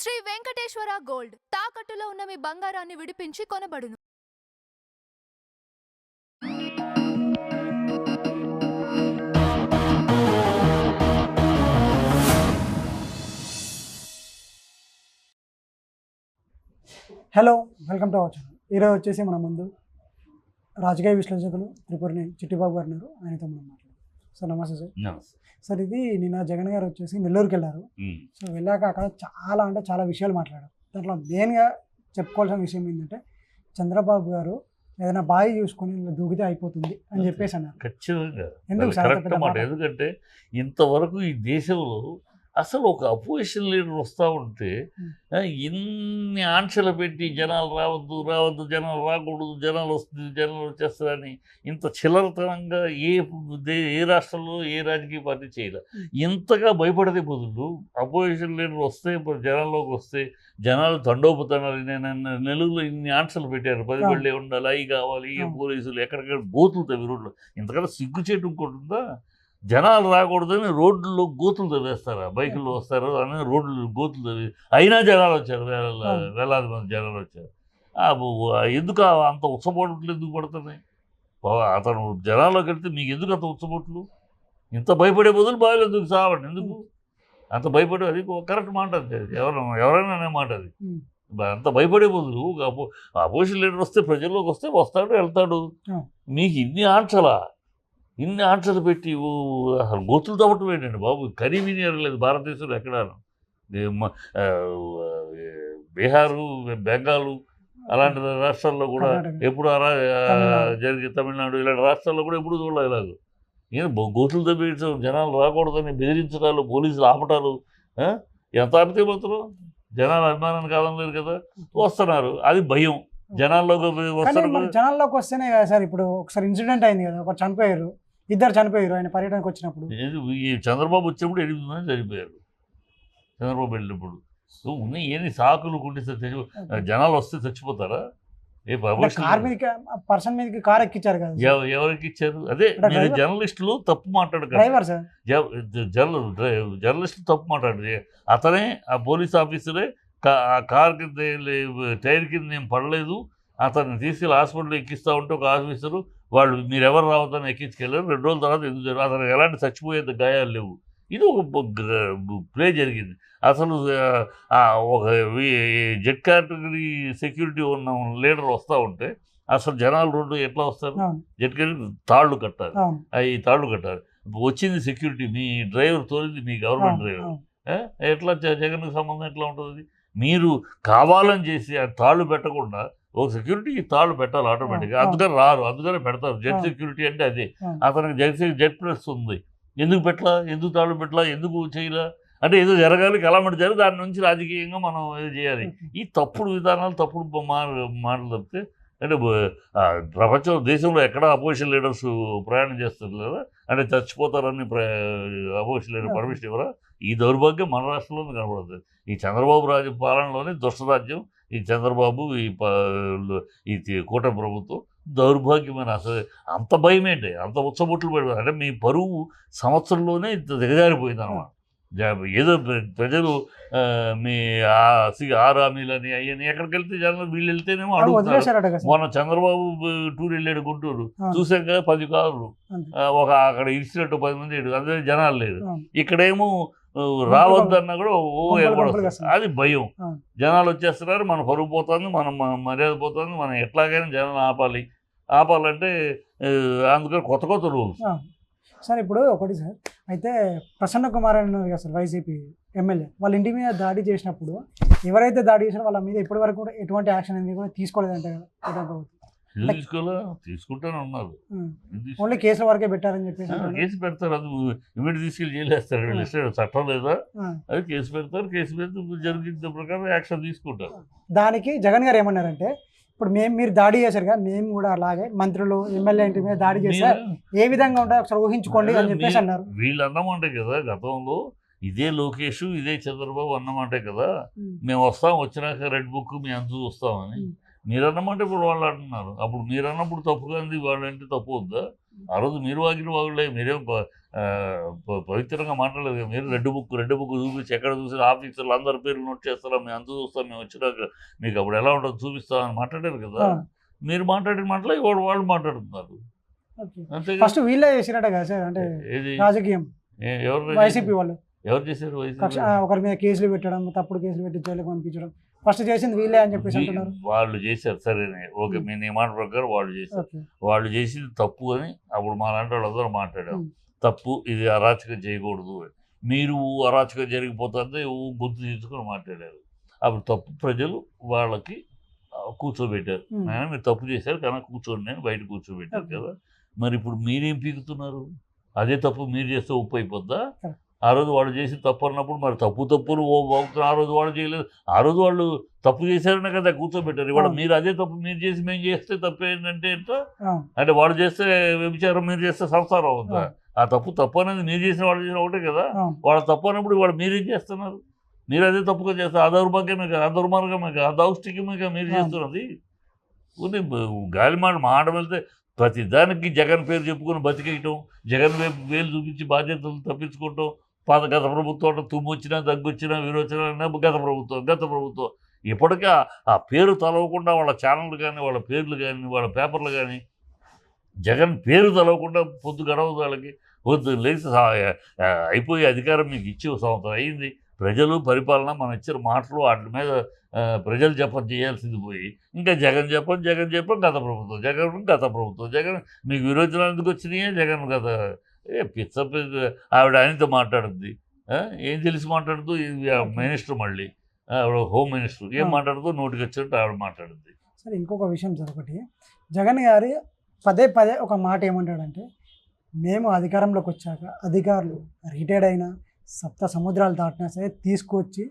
Shri Venkateswara gold తాకట్టులో ఉన్న మీ బంగారాన్ని విడిపించి కొనబడును. Hello, welcome to our channel. ఈరోజు వచ్చేసి మన ముందు రాజకీయ విశ్లేషకులు త్రిపురని చిట్టిబాబు గారు ఉన్నారు. ఆయనతో మనం మాట్లాడారు. సార్ నమస్తే సార్. సార్ ఇది నిన్న జగన్ గారు వచ్చేసి నెల్లూరుకి వెళ్ళారు. సో వెళ్ళాక అక్కడ చాలా విషయాలు మాట్లాడారు. దాంట్లో మెయిన్గా చెప్పుకోవాల్సిన విషయం ఏంటంటే చంద్రబాబు గారు ఏదైనా బావి చూసుకొని ఇలా దూకితే అయిపోతుంది అని చెప్పేసి అన్నారు. ఖచ్చితంగా ఎందుకు కరెక్ట్ మాట. ఎందుకంటే ఇంతవరకు ఈ దేశంలో అసలు ఒక అపోజిషన్ లీడర్ వస్తూ ఉంటే ఇన్ని ఆంక్షలు పెట్టి జనాలు రావద్దు, జనాలు రాకూడదు, జనాలు వస్తుంది, జనాలు వచ్చేస్తారని ఇంత చిల్లరతనంగా ఏ రాష్ట్రంలో ఏ రాజకీయ పార్టీ చేయలే. ఇంతగా భయపడదే బదులు అపోజిషన్ లీడర్ వస్తే జనాల్లోకి వస్తే జనాలు తండోపుతున్నారు. నేను నెల్లూరులో ఇన్ని ఆంక్షలు పెట్టారు, 10 బళ్ళే ఉండాలి, అవి కావాలి, ఏ పోలీసులు ఎక్కడిక్కడ గోతులు తవ్వి రోడ్లు. ఇంతకన్నా సిగ్గుచేటు ఇంకోటి జనాలు రాకూడదని రోడ్లలో గోతులు తవ్వేస్తారా? బైకుల్లో వస్తారు అని రోడ్లు గోతులు తవ్వి అయినా జనాలు వచ్చారు, వేలాది మంది జనాలు వచ్చారు. ఎందుకు అంత ఉచ్చబోట్లు ఎందుకు పడుతున్నాయి? అతను జనాల్లోకి వెళ్తే మీకు ఎందుకు అంత ఉచ్చబోట్లు? ఇంత భయపడే బదులు బాగా ఎందుకు సావండి? ఎందుకు అంత భయపడే? అది కరెక్ట్ మాట. అంతే, ఎవరైనా అనే మాట అది. అంత భయపడే బదులు అపోజిషన్ లీడర్ వస్తే ప్రజల్లోకి వస్తే వస్తాడు, వెళ్తాడు. మీకు ఇన్ని ఆంక్షలు పెట్టి అసలు గోతులు తవ్వటం ఏంటండి బాబు? కరీమీని ఎరగలేదు భారతదేశంలో ఎక్కడ. బీహారు, బెంగాలు అలాంటి రాష్ట్రాల్లో కూడా ఎప్పుడు జరిగే, తమిళనాడు ఇలాంటి రాష్ట్రాల్లో కూడా ఎప్పుడు చూడాలి ఇలాగ. గోతులు తవ్వించడం, జనాలు రాకూడదని బెదిరించడాలు, పోలీసులు ఆపటాలు. ఎంత ఆపితే మాత్రం జనాల అభిమానాన్ని కాలం లేదు కదా, వస్తున్నారు. అది భయం. జనాల్లోకి వస్తేనే కదా సార్. ఇప్పుడు ఒకసారి ఇన్సిడెంట్ అయింది కదా, ఒకరు చనిపోయారు, ఇద్దరు చనిపోయారు ఆయన పర్యటనకు వచ్చినప్పుడు. ఈ చంద్రబాబు వచ్చినప్పుడు 8 మంది చనిపోయారు. చంద్రబాబు వెళ్ళినప్పుడు ఉన్నాయి ఏంది సాకులు కుట్టిస్తే జనాలు వస్తే చచ్చిపోతారా? పర్సన్ మీదకి కార్ ఎక్కించారు కదా. ఎవరికి ఇచ్చారు? అదే జర్నలిస్టులు తప్పు మాట్లాడతారు. జర్నలిస్టులు తప్పు మాట్లాడదు. అతనే ఆ పోలీస్ ఆఫీసరే ఆ కార్ కింద టైర్ కింద నేను పడలేదు, అతన్ని తీసుకెళ్ళి హాస్పిటల్లో ఎక్కిస్తూ ఉంటే ఒక ఆఫీసరు వాళ్ళు మీరు ఎవరు రావద్దని ఎక్కించుకెళ్ళారు. 2 రోజుల తర్వాత ఎందుకు జరిగింది? అతనికి ఎలాంటి చచ్చిపోయేంత గాయాలు లేవు. ఇది ఒక ప్లే జరిగింది. అసలు ఒక జెడ్ కేటగిరీ సెక్యూరిటీ ఉన్న లీడర్ వస్తూ ఉంటే అసలు జనాలు రోడ్డు ఎట్లా వస్తారు? జెడ్ కేటగిరీ తాళ్ళు కట్టాలి, ఈ తాళ్ళు కట్టాలి. వచ్చింది సెక్యూరిటీ, మీ డ్రైవర్ తోలింది మీ గవర్నమెంట్ డ్రైవర్. ఎట్లా జగన్కి సంబంధం ఎట్లా ఉంటుంది? మీరు కావాలని చేసి ఆ తాళ్ళు పెట్టకుండా ఒక సెక్యూరిటీ తాళ్ళు పెట్టాలి ఆటోమేటిక్గా. అందుకని రారు, అందుకనే పెడతారు. జెడ్ సెక్యూరిటీ అంటే అదే. అతనికి జెడ్ ప్లస్ ఉంది, ఎందుకు పెట్టలా? ఎందుకు తాళ్ళు పెట్టలా? ఎందుకు చేయలా? అంటే ఏదో జరగాలి, కలమటి జరిగి దాని నుంచి రాజకీయంగా మనం ఏదో చేయాలి. ఈ తప్పుడు విధానాలు, తప్పుడు మాటలు తప్పితే అంటే ప్రపంచం దేశంలో ఎక్కడ అపోజిషన్ లీడర్స్ ప్రయాణం చేస్తారు లేదా అంటే చచ్చిపోతారని అపోజిషన్ లీడర్ పర్మిషన్ ఇవ్వరా? ఈ దౌర్భాగ్యం మన రాష్ట్రంలోనే కనబడుతుంది. ఈ చంద్రబాబు పాలనలోనే దుష్టరాజ్యం. ఈ చంద్రబాబు ఈ కూటమి ప్రభుత్వం దౌర్భాగ్యమైన. అసలు అంత భయం ఏంటి? అంత ఉచ్చబొట్లు పడిపోయి అంటే మీ పరువు సంవత్సరంలోనే ఇంత దిగజారిపోయింది అన్నమాట. ఏదో ప్రజలు మీ 6 హామీలని అయ్యని ఎక్కడికి వెళ్తే జనాలు వీళ్ళు వెళ్తేనేమో అడుగుతున్నారు. మొన్న చంద్రబాబు టూర్ వెళ్ళాడు గుంటూరు, చూసాక 10 కార్లు ఒక అక్కడ ఇచ్చినట్టు 10 మంది, అందులో జనాలు లేదు. ఇక్కడేమో రావద్దన్నా కూడా ఎగబడొస్తుంది. అది భయం. జనాలు వచ్చేస్తున్నారు, మన పరుగు పోతుంది, మన మర్యాద పోతుంది, మనం ఎట్లాగైనా జనాలు ఆపాలంటే అందుకని కొత్త రూల్స్. సార్ ఇప్పుడు ఒకటి సార్, అయితే ప్రసన్న కుమార్ అని ఉన్నారు కదా సార్, వైసీపీ ఎమ్మెల్యే, వాళ్ళ ఇంటి మీద దాడి చేసినప్పుడు ఎవరైతే దాడి చేసినా వాళ్ళ మీద ఇప్పటి వరకు కూడా ఎటువంటి యాక్షన్ అనేది కూడా తీసుకోలేదంటే కదా. తీసుకుంటానే ఉన్నారు. ఓన్లీ కేసుల వరకే పెట్టారని చెప్పేసి కేసు పెడతారు. అది ఇమీడియట్ తీసుకెళ్ళి జైలేస్తారు. చట్టం లేదా? అది కేసు పెడతారు. కేసు పెడితే జరిగిన ప్రకారం యాక్షన్ తీసుకుంటారు. దానికి జగన్ గారు ఏమన్నారంటే, ఇప్పుడు మీరు దాడి చేశారు కదా, మేము కూడా అలాగే మంత్రులు ఎమ్మెల్యే ఇంటి మీద దాడి చేశారు, ఏ విధంగా ఉంటుందో ఒకసారి ఊహించుకోండి అని చెప్పేసి అన్నారు. వీళ్ళు అన్నమాటే కదా గతంలో, ఇదే లోకేష్ ఇదే చంద్రబాబు అన్నమాటే కదా, మేము వస్తాం, వచ్చినాక రెడ్ బుక్ మీ అంత చూస్తామని. మీరు అన్నమాట ఇప్పుడు వాళ్ళు అంటున్నారు. అప్పుడు మీరు అన్నప్పుడు తప్పు కానీ వాళ్ళు అంటే తప్పు వద్దా? ఆ రోజు మీరు వాగిన వాగులే, మీరేం పవిత్రంగా మాట్లాడలేదు కదా. మీరు రెడ్ బుక్ చూపించి ఎక్కడ చూసిన ఆఫీసర్లు అందరి పేర్లు నోట్ చేస్తారా, మేము అంత చూస్తాం, మేము వచ్చినాక మీకు అప్పుడు ఎలా ఉంటుందో చూపిస్తామని మాట్లాడారు కదా. మీరు మాట్లాడిన మాటలే వాళ్ళు మాట్లాడుతున్నారు అంతే కదా. ఫస్ట్ వీళ్ళే చేసినట్ట కదా సార్, అంటే ఏది రాజకీయం ఎవరు వైసీపీ వాళ్ళు ఎవరు చేశారు ఒకరి మీద కేసులు పెట్టడం, తప్పుడు కేసులు పెట్టి జైలుకి పంపించడం ఫస్ట్ చేసింది వీళ్ళే అని చెప్పేసి అంటున్నారు. వాళ్ళు చేశారు సరేనే, ఓకే, మీ నీ మాట ప్రకారం వాళ్ళు చేశారు. వాళ్ళు చేసింది తప్పు అని అప్పుడు మా లాంటి వాళ్ళందరూ మాట్లాడాం. తప్పు, ఇది అరాచకం చేయకూడదు. మీరు అరాచకం జరిగిపోతుంది గుర్తు తీసుకొని మాట్లాడారు. అప్పుడు తప్పు ప్రజలు వాళ్ళకి కూర్చోబెట్టారు. ఆయన మీరు తప్పు చేశారు కానీ కూర్చోండి నేను బయట కూర్చోబెట్టారు కదా. మరి ఇప్పుడు మీరేం పీకుతున్నారు? అదే తప్పు మీరు చేస్తే ఉప్పు అయిపోద్దా? ఆ రోజు వాళ్ళు చేసి తప్పు అన్నప్పుడు మరి తప్పులు ఆ రోజు వాళ్ళు చేయలేదు. ఆ రోజు వాళ్ళు తప్పు చేశారనే కదా కూర్చోబెట్టారు. ఇవాళ మీరు అదే తప్పు మీరు చేసి మేము చేస్తే తప్పు ఏంటంటే అంటే వాళ్ళు చేస్తే వ్యభిచారం, మీరు చేస్తే సంసారం అవుతుందా? ఆ తప్పు అనేది మీరు చేసిన వాళ్ళు చేసిన ఒకటే కదా. వాళ్ళ తప్పు అన్నప్పుడు వాళ్ళు మీరేం చేస్తున్నారు? మీరు అదే తప్పుగా చేస్తారు. అదౌర్భాగ్యమే కదా, అదుర్మార్గమే కదా, అదౌష్టికమే కదా మీరు చేస్తున్నది. గాలి మాట వెళ్తే ప్రతి దానికి జగన్ పేరు చెప్పుకొని బతికేయటం, జగన్ వైపు వేలు చూపించి బాధ్యతలు తప్పించుకోవటం. గత ప్రభుత్వం తుమ్ము వచ్చినా దగ్గు వచ్చినా విరోచన గత ప్రభుత్వం ఇప్పటికే ఆ పేరు తలవకుండా వాళ్ళ ఛానళ్ళు కానీ వాళ్ళ పేర్లు కానీ వాళ్ళ పేపర్లు కానీ జగన్ పేరు తలవకుండా పొద్దు గడవదు. వాళ్ళకి పొద్దు లేచి అయిపోయి అధికారం మీకు ఇచ్చి సంవత్సరం అయింది. ప్రజలు పరిపాలన మనం ఇచ్చిన మాటలు వాటి మీద ప్రజలు జపం చేయాల్సింది పోయి ఇంకా జగన్ చెప్పం గత ప్రభుత్వం జగన్ మీకు విరోచనాలు ఎందుకు వచ్చినాయే జగన్ గత పిచ్చ ఆవిడ ఆయనతో మాట్లాడుద్ది. ఏం తెలిసి మాట్లాడుతూ మినిస్టర్ మళ్ళీ ఆవిడ హోమ్ మినిస్టర్ ఏం మాట్లాడుతూ నోటికి వచ్చినట్టు ఆవిడ మాట్లాడుద్ది. సరే ఇంకొక విషయం సార్, ఒకటి జగన్ గారి పదే ఒక మాట ఏమంటాడంటే, మేము అధికారంలోకి వచ్చాక అధికారులు రిటైర్డ్ అయినా సముద్రాలు దాటినా సరే తీసుకొచ్చి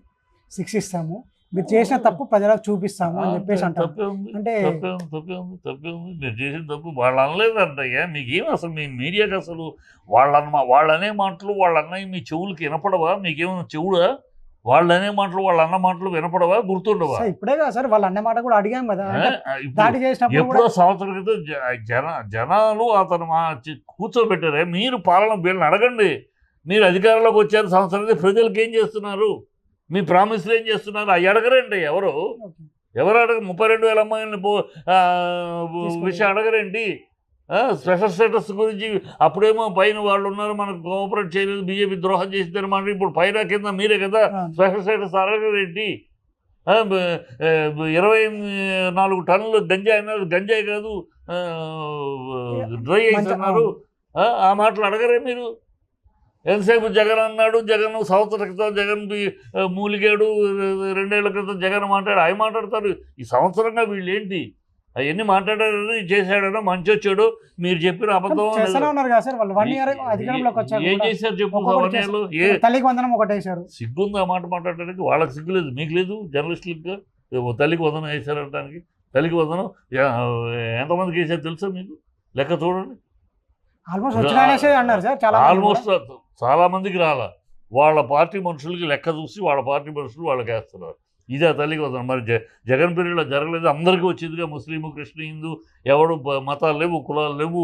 శిక్షిస్తాము, మీరు చేసిన తప్పు ప్రజలకు చూపిస్తాము అని చెప్పేసి అంటారు. అంటే తప్పే ఉంది మీరు చేసిన తప్పు వాళ్ళు అనలేదంటయ్యా. మీకేం అసలు మీ మీడియాకి అసలు వాళ్ళనే మాటలు వాళ్ళన్నవి మీ చెవులకి వినపడవా? మీకేమన్నా చెవుడా? వాళ్ళనే మాటలు వాళ్ళన్న మాటలు వినపడవా, గుర్తుండవా? ఇప్పుడే కదా సార్ వాళ్ళు అన్న మాట కూడా అడిగాం కదా, దాడి చేసినప్పుడు ఎప్పుడో సంవత్సరం క్రితం జనాలు అతను కూర్చోబెట్టారే. మీరు పాలన వీళ్ళని అడగండి. మీరు అధికారంలోకి వచ్చారు సంవత్సరం, ప్రజలకు ఏం చేస్తున్నారు? మీ ప్రామిస్లు ఏం చేస్తున్నారు? అవి అడగరండి. ఎవరు అడగ 32,000 అమ్మాయిలని విషయం అడగరండి. స్పెషల్ స్టేటస్ గురించి అప్పుడేమో పైన వాళ్ళు ఉన్నారు మనకు కోఆపరేట్ చేయలేదు, బీజేపీ ద్రోహం చేసిందని మాట. ఇప్పుడు పైన కింద మీరే కదా స్పెషల్ స్టేటస్ అడగరేంటి? 24 టన్నులు గంజాయి అన్నారు, గంజాయి కాదు డ్రై ఐస్ అన్నారు. ఆ మాటలు అడగరే మీరు? ఎంతసేపు జగన్ అన్నాడు, జగన్ సంవత్సరం క్రితం జగన్ మూలిగాడు, 2 ఏళ్ల క్రితం జగన్ అవి మాట్లాడతారు. ఈ సంవత్సరంగా వీళ్ళు ఏంటి అవన్నీ మాట్లాడారు, చేశాడనో మంచి వచ్చాడు మీరు చెప్పిన అబద్ధం. ఏం చేశారు చెప్పు? 1 yearలో తల్లికి వందనం ఒకటేశారు. సిగ్గుంది ఆ మాట మాట్లాడటానికి? వాళ్ళకి సిగ్గు లేదు, మీకు లేదు జర్నలిస్టులుగా తల్లికి వందనం వేశారనడానికి. తల్లికి వందనం ఎంతమందికి వేసారు తెలుసా మీకు? లెక్క చూడండి. ఆల్మోస్ట్ చాలా మందికి రాలా. వాళ్ళ పార్టీ మనుషులకి లెక్క చూసి వాళ్ళ పార్టీ మనుషులు వాళ్ళకి వేస్తున్నారు. ఇదే తల్లికి వదనం. మరి జగన్ పీరియడ్లో జరగలేదు, అందరికీ వచ్చిందిగా. ముస్లిం, క్రిస్టియన్, హిందూ ఎవడు మతాలు లేవు, కులాలు లేవు,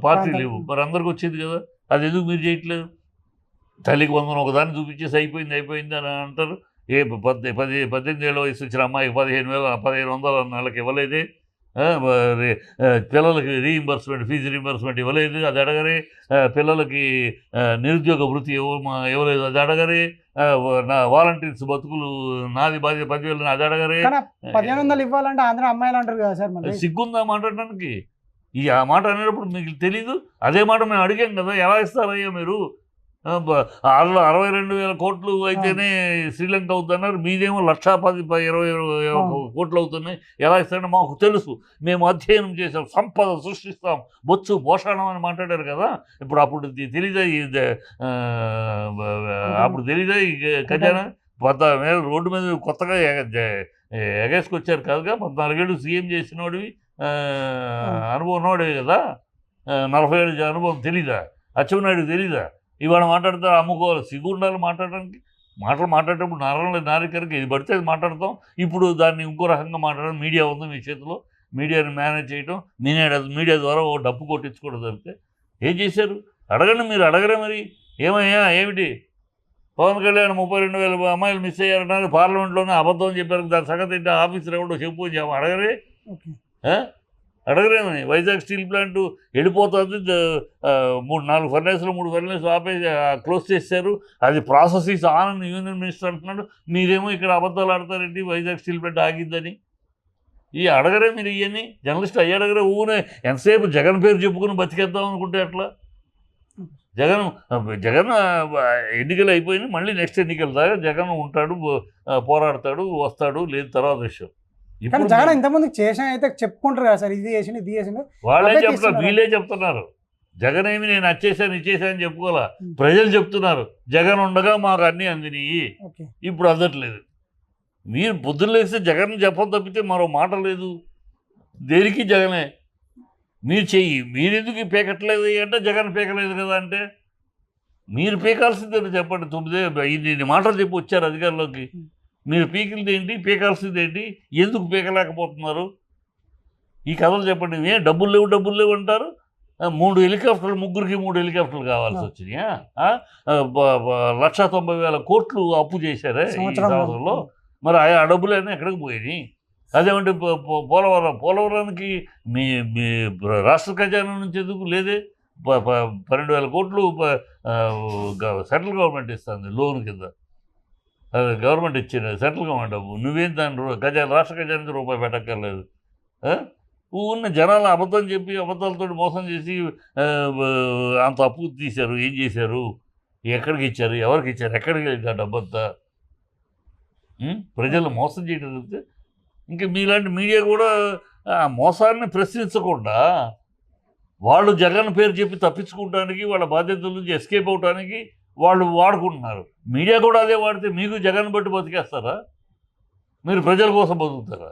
పార్టీ లేవు, మరి అందరికీ వచ్చింది కదా. అది ఎందుకు మీరు చేయట్లేదు? తల్లికి వందనం ఒకదాన్ని చూపించేసి అయిపోయింది అని అంటారు. 18 ఏళ్ళ వయసు వచ్చిన అమ్మాయికి 15,100 నెలకి ఇవ్వలేదే. పిల్లలకి ఫీజు రీయింబర్స్మెంట్ ఇవ్వలేదు, అది అడగరే. పిల్లలకి నిరుద్యోగ వృత్తి ఇవ్వలేదు, అది అడగరే. వాలంటీర్స్ బతుకులు నాది 10,000 అది అడగరే. 1,500 ఇవ్వాలంటే ఆంధ్ర అమ్మాయిలు అంటారు కదా సార్. సిగ్గుందా మాట్లాడడానికి? ఆ మాట అనేటప్పుడు మీకు తెలీదు? అదే మాట మేము అడిగాం కదా, ఎలా ఇస్తారయ్యా మీరు? 62,000 కోట్లు అయితేనే శ్రీలంక అవుతున్నారు, మీదేమో 1,10,20 కోట్లు అవుతున్నాయి. ఎలా ఇస్తారంటే మాకు తెలుసు, మేము అధ్యయనం చేసాం, సంపద సృష్టిస్తాం, బొచ్చు పోషణం అని మాట్లాడారు కదా. అప్పుడు తెలీదా? అప్పుడు తెలీదా ఈ ఖజానా? 14 రోడ్డు మీద కొత్తగా ఎగేసుకొచ్చారు కాదుగా. 14 ఏళ్ళు సీఎం చేసినోడివి, అనుభవం ఉన్నవాడివి కదా. 40 ఏళ్ళ అనుభవం తెలీదా? అచ్చెన్నాయుడు తెలీదా? ఇవాళ మాట్లాడతారు, అమ్ముకోవాలి. సిగ్గు ఉండాలి మాట్లాడడానికి. మాట్లాడేటప్పుడు నారికరికి ఇది పడితే అది మాట్లాడతాం. ఇప్పుడు దాన్ని ఇంకో రకంగా మాట్లాడడం. మీడియా ఉంది మీ చేతిలో, మీడియాని మేనేజ్ చేయటం, మీడియా ద్వారా ఓ డప్పు కొట్టించుకోవడం తప్పితే ఏం చేశారు? అడగండి, మీరు అడగరే మరి. ఏమయ్యా ఏమిటి పవన్ కళ్యాణ్ 32,000 అమ్మాయిలు మిస్ అయ్యారన్నారు, పార్లమెంట్లోనే అబద్ధం చెప్పారు, దాని సంగతి ఏంటి, ఆఫీసర్ ఎవడో చెప్పు అడగరే? అడగరేమని? వైజాగ్ స్టీల్ ప్లాంట్ వెళ్ళిపోతుంది, 3-4 ఫర్నేసులు 3 ఫర్నేసులు ఆపేసి క్లోజ్ చేశారు, అది ప్రాసెస్ ఈస్ ఆన్ అని యూనియన్ మినిస్టర్ అంటున్నాడు. మీరేమో ఇక్కడ అబద్ధాలు ఆడతారేంటి వైజాగ్ స్టీల్ ప్లాంట్ ఆగిద్దని? అడగరే మీరు? ఇవన్నీ జర్నలిస్ట్ అయ్యి అడగరే? ఊనే ఎంతసేపు జగన్ పేరు చెప్పుకుని బతికేద్దాం అనుకుంటే అట్లా? జగన్ ఎన్నికలు అయిపోయినాయి, మళ్ళీ నెక్స్ట్ ఎన్నికల దాకా జగన్ ఉంటాడు, పోరాడతాడు, వస్తాడు, లేదు తర్వాత విషయం. ఇప్పుడు జగన్ ఇంతమంది చేసిన అయితే చెప్పుకుంటారు కదా సార్, ఇది చేసిండు ఇది చేసిండు, వాళ్ళే చెప్తారు, వీళ్ళే చెప్తున్నారు. జగన్ ఏమి నేను వచ్చేసాను ఇచ్చేసాను చెప్పుకోవాలా, ప్రజలు చెప్తున్నారు జగన్ ఉండగా మాకు అన్నీ అందినాయి, ఇప్పుడు అందట్లేదు. మీరు పొద్దున్న లేస్తే జగన్ చెప్పడం తప్పితే మరో మాట లేదు. దేనికి జగనే. మీరు చెయ్యి, మీరెందుకు పీకట్లేదు అంటే జగన్ పీకలేదు కదా అంటే, మీరు పీకాల్సిందే చెప్పండి. 9 మాటలు చెప్పి వచ్చారు అధికారంలోకి, మీరు పీకింది ఏంటి, పీకాల్సింది ఏంటి, ఎందుకు పీకలేకపోతున్నారు? ఈ కథలు చెప్పండి. డబ్బులు లేవు అంటారు. 3 హెలికాప్టర్లు, ముగ్గురికి 3 హెలికాప్టర్లు కావాల్సి వచ్చినాయా? 1,90,000 కోట్లు అప్పు చేశారే ఈ సంవత్సరంలో. మరి ఆ డబ్బులైనా ఎక్కడికి పోయినాయి? అదేమంటే పోలవరానికి మీ రాష్ట్ర ఖజానా నుంచి ఎందుకు లేదే? 12,000 కోట్లు సెంట్రల్ గవర్నమెంట్ ఇస్తుంది లోన్ కింద. గవర్నమెంట్ ఇచ్చింది, సెంట్రల్ గవర్నమెంట్ డబ్బు. నువ్వేం దాని రాష్ట్ర ఖజానా రూపాయి పెట్టక్కర్లేదు. ఉన్న జనాలు అబద్ధం చెప్పి అబద్ధాలతో మోసం చేసి అంత అప్పు తీశారు. ఏం చేశారు? ఎక్కడికి ఇచ్చారు? ఎవరికి ఇచ్చారు? ఎక్కడికి వెళ్ళింది ఆ డబ్బంతా? ప్రజలు మోసం చేయడం చెప్తే ఇంకా మీలాంటి మీడియా కూడా ఆ మోసాన్ని ప్రశ్నించకుండా వాళ్ళు జగన్ పేరు చెప్పి తప్పించుకోవడానికి, వాళ్ళ బాధ్యతల నుంచి ఎస్కేప్ అవడానికి వాళ్ళు వాడుకుంటున్నారు. మీడియా కూడా అదే వాడితే మీకు జగన్ బట్టి బతికేస్తారా? మీరు ప్రజల కోసం బతుకుతారా?